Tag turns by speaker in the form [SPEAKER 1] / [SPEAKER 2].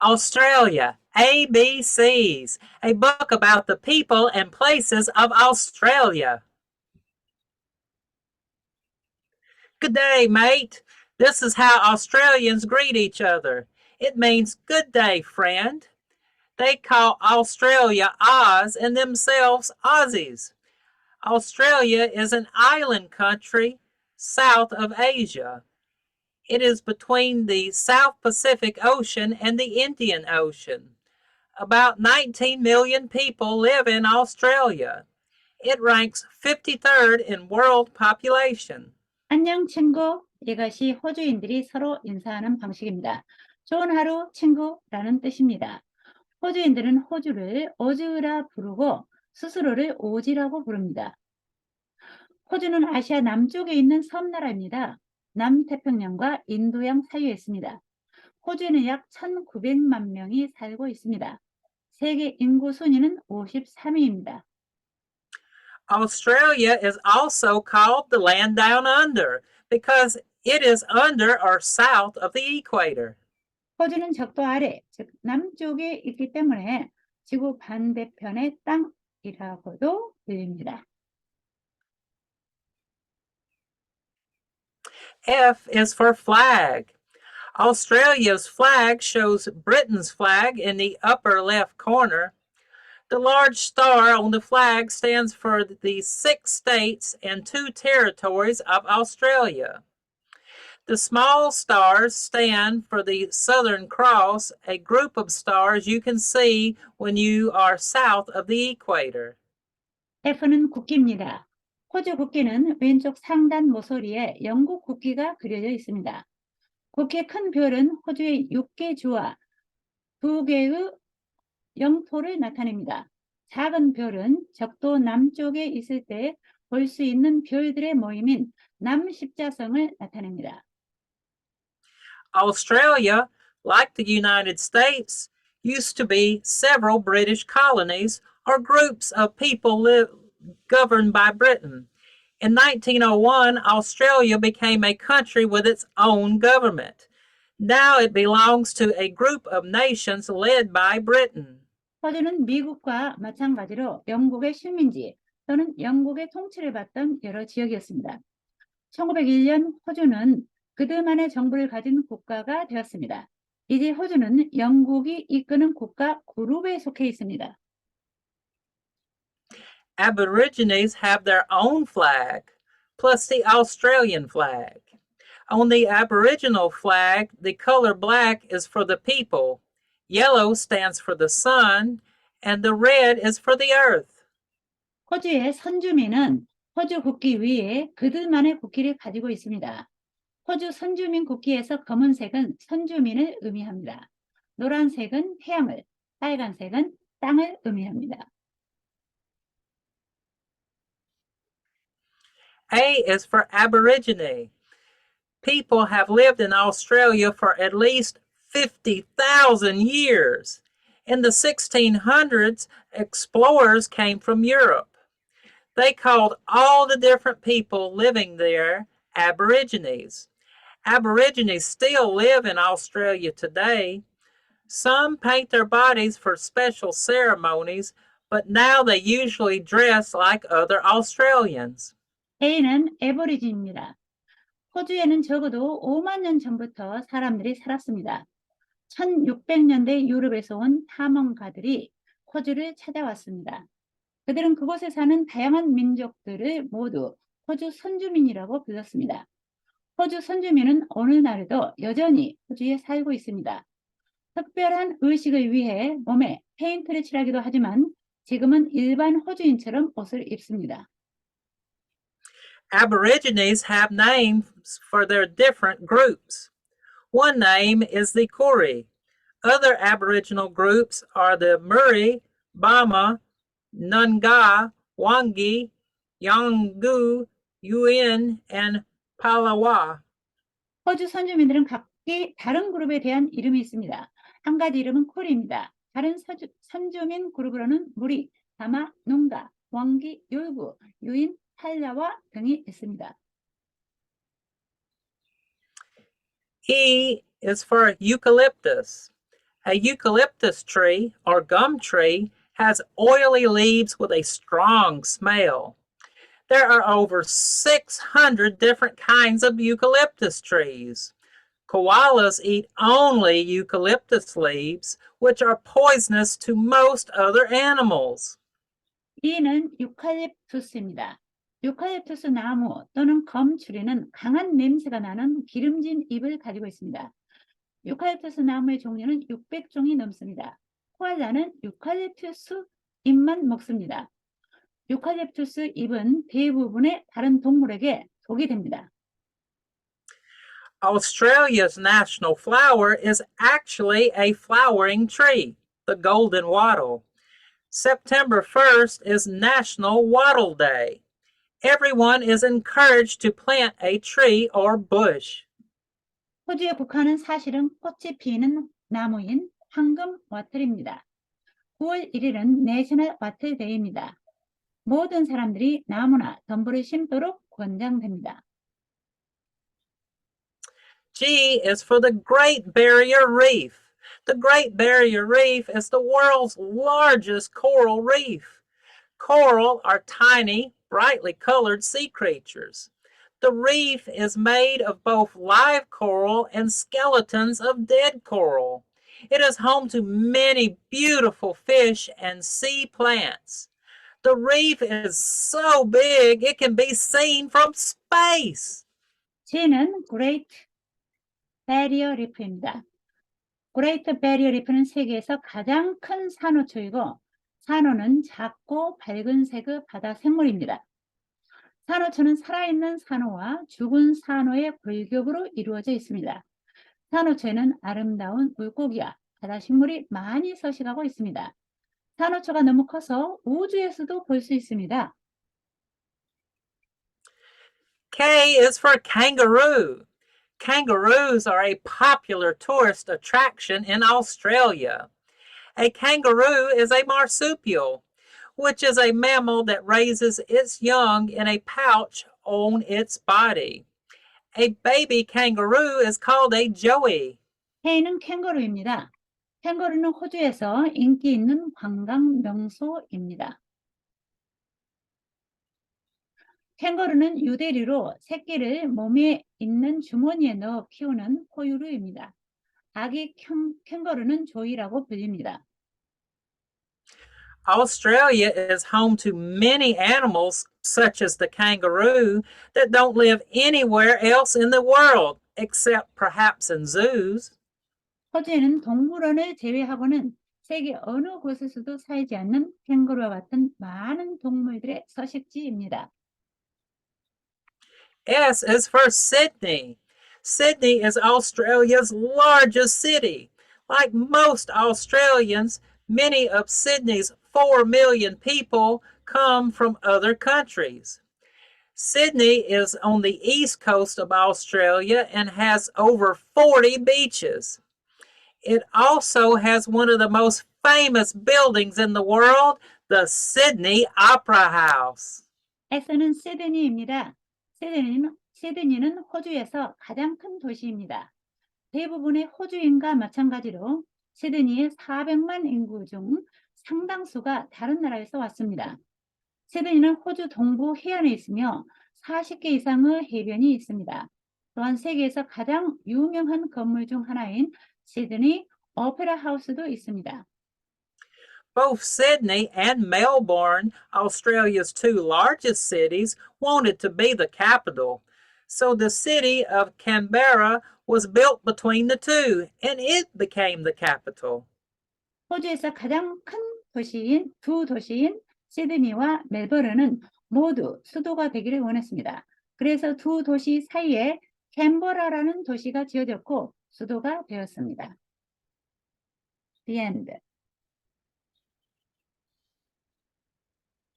[SPEAKER 1] Australia, ABCs, a book about the people and places of Australia. Good day, mate. This is how Australians greet each other. It means good day, friend. They call Australia Oz and themselves Aussies. Australia is an island country south of Asia. It is between the South Pacific Ocean and the Indian Ocean. About 19 million people live in Australia. It ranks 53rd in world population.
[SPEAKER 2] 안녕 친구. 이것이 호주인들이 서로 인사하는 방식입니다. 좋은 하루 친구라는 뜻입니다. 호주인들은 호주를 오즈라 부르고 스스로를 오지라고 부릅니다. 호주는 아시아 남쪽에 있는 섬나라입니다. 남태평양과 인도양 사이에 있습니다. 호주에는 약 1,900만 명이 살고 있습니다. 세계 인구 순위는 53위입니다.
[SPEAKER 1] Australia is also called the land down under because it is under or south of the equator.
[SPEAKER 2] 호주는 적도 아래, 즉 남쪽에 있기 때문에 지구 반대편의 땅이라고도 불립니다.
[SPEAKER 1] F is for flag. Australia's flag shows Britain's flag in the upper left corner. The large star on the flag stands for the 6 states and 2 territories of Australia. The small stars stand for the Southern Cross, a group of stars you can see when you are south of the equator.
[SPEAKER 2] F는 국기입니다. 호주 국기는 왼쪽 상단 모서리에 영국 국기가 그려져 있습니다. 국기의 큰 별은 호주의 6개 주와 2개의 영토를 나타냅니다. 작은 별은 적도 남쪽에 있을 때 볼 수 있는 별들의 모임인 남십자성을 나타냅니다.
[SPEAKER 1] Australia, like the United States, used to be several British colonies or groups of people governed by Britain. In 1901, Australia became a country with its own government. Now it belongs to a group of nations led by Britain.
[SPEAKER 2] 호주는 미국과 마찬가지로 영국의 식민지 또는 영국의 통치를 받던 여러 지역이었습니다. 1901년 호주는 그들만의 정부를 가진 국가가 되었습니다. 이제 호주는 영국이 이끄는 국가 그룹에 속해 있습니다.
[SPEAKER 1] Aborigines have their own flag, plus the Australian flag. On the Aboriginal flag, the color black is for the people, yellow stands for the sun, and the red is for the earth.
[SPEAKER 2] 호주의 선주민은 호주 국기 위에 그들만의 국기를 가지고 있습니다. 호주 선주민 국기에서 검은색은 선주민을 의미합니다. 노란색은 태양을, 빨간색은 땅을 의미합니다.
[SPEAKER 1] A is for Aborigine. People have lived in Australia for at least 50,000 years. In the 1600s, explorers came from Europe. They called all the different people living there Aborigines. Aborigines still live in Australia today. Some paint their bodies for special ceremonies, but now they usually dress like other Australians.
[SPEAKER 2] A는 에버리진입니다. 호주에는 적어도 5만 년 전부터 사람들이 살았습니다. 1600년대 유럽에서 온 탐험가들이 호주를 찾아왔습니다. 그들은 그곳에 사는 다양한 민족들을 모두 호주 선주민이라고 불렀습니다. 호주 선주민은 오늘날에도 여전히 호주에 살고 있습니다. 특별한 의식을 위해 몸에 페인트를 칠하기도 하지만 지금은 일반 호주인처럼 옷을 입습니다.
[SPEAKER 1] Aborigines have names for their different groups. One name is the Koori. Other Aboriginal groups are the Murri, Bama, Nunga, Wangi, Yolngu, Yuin, and Palawa.
[SPEAKER 2] 호주 선주민들은 각기 다른 그룹에 대한 이름이 있습니다. 한 가지 이름은 코리입니다. 다른 선주민 그룹으로는 무리, 다마, 농가, 왕기, 율구, 유인, 팔라와 등이 있습니다.
[SPEAKER 1] E is for eucalyptus. A eucalyptus tree or gum tree has oily leaves with a strong smell. There are over 600 different kinds of eucalyptus trees. Koalas eat only eucalyptus leaves, which are poisonous to most other animals.
[SPEAKER 2] E는 유칼립투스입니다. 유칼립투스 나무 또는 검추리는 강한 냄새가 나는 기름진 잎을 가지고 있습니다. 유칼립투스 나무의 종류는 600종이 넘습니다. 코알라는 유칼립투스 잎만 먹습니다. 유칼립투스 잎은 대부분의 다른 동물에게 독이 됩니다.
[SPEAKER 1] Australia's national flower is actually a flowering tree, the golden wattle. September 1st is National Wattle Day. Everyone is encouraged to plant a tree or bush.
[SPEAKER 2] 호주의 국화는 사실은 꽃이 피는 나무인 황금 와틀입니다. 9월 1일은 내셔널 와틀 데이입니다. 모든 사람들이 나무나 덤불을 심도록 권장됩니다.
[SPEAKER 1] G is for the Great Barrier Reef. The Great Barrier Reef is the world's largest coral reef. Coral are tiny, brightly colored sea creatures. The reef is made of both live coral and skeletons of dead coral. It is home to many beautiful fish and sea plants. The reef is so big it can be seen from space.
[SPEAKER 2] G는 Great Barrier Reef입니다. Great Barrier Reef는 세계에서 가장 큰 산호초이고 산호는 작고 밝은색의 바다 생물입니다. 산호초는 살아있는 산호와 죽은 산호의 골격으로 이루어져 있습니다. 산호초에는 아름다운 물고기와 바다식물이 많이 서식하고 있습니다. 산호초가 너무 커서 우주에서도 볼 수 있습니다.
[SPEAKER 1] K is for kangaroo. Kangaroos are a popular tourist attraction in Australia. A kangaroo is a marsupial, which is a mammal that raises its young in a pouch on its body. A baby kangaroo is called a joey.
[SPEAKER 2] K는 캥거루입니다. 캥거루는 호주에서 인기 있는 관광 명소입니다. 캥거루는 유대리로 새끼를 몸에 있는 주머니에 넣어 키우는 포유류입니다. 아기 캥거루는 조이라고 불립니다.
[SPEAKER 1] Australia is home to many animals, such as the kangaroo, that don't live anywhere else in the world, except perhaps in zoos.
[SPEAKER 2] 호주에는 동물원을 제외하고는 세계 어느 곳에서도 살지 않는 캥거루와 같은 많은 동물들의 서식지입니다.
[SPEAKER 1] S is for Sydney. Sydney is Australia's largest city. Like most Australians, many of Sydney's 4 million people come from other countries. Sydney is on the east coast of Australia and has over 40 beaches. It also has one of the most famous buildings in the world, the Sydney Opera House.
[SPEAKER 2] S는 시드니입니다. 시드니는 호주에서 가장 큰 도시입니다. 대부분의 호주인과 마찬가지로 시드니의 400만 인구 중 상당수가 다른 나라에서 왔습니다. 시드니는 호주 동부 해안에 있으며 40개 이상의 해변이 있습니다. 또한 세계에서 가장 유명한 건물 중 하나인 시드니 오페라 하우스도 있습니다.
[SPEAKER 1] Both Sydney and Melbourne, Australia's two largest cities, wanted to be the capital. So the city of Canberra was built between the two, and it became the capital.
[SPEAKER 2] 호주에서 가장 큰 도시인 두 도시인 시드니와 멜버른은 모두 수도가 되기를 원했습니다. 그래서 두 도시 사이에 캔버라라는 도시가 지어졌고 수도가 되었습니다. The end.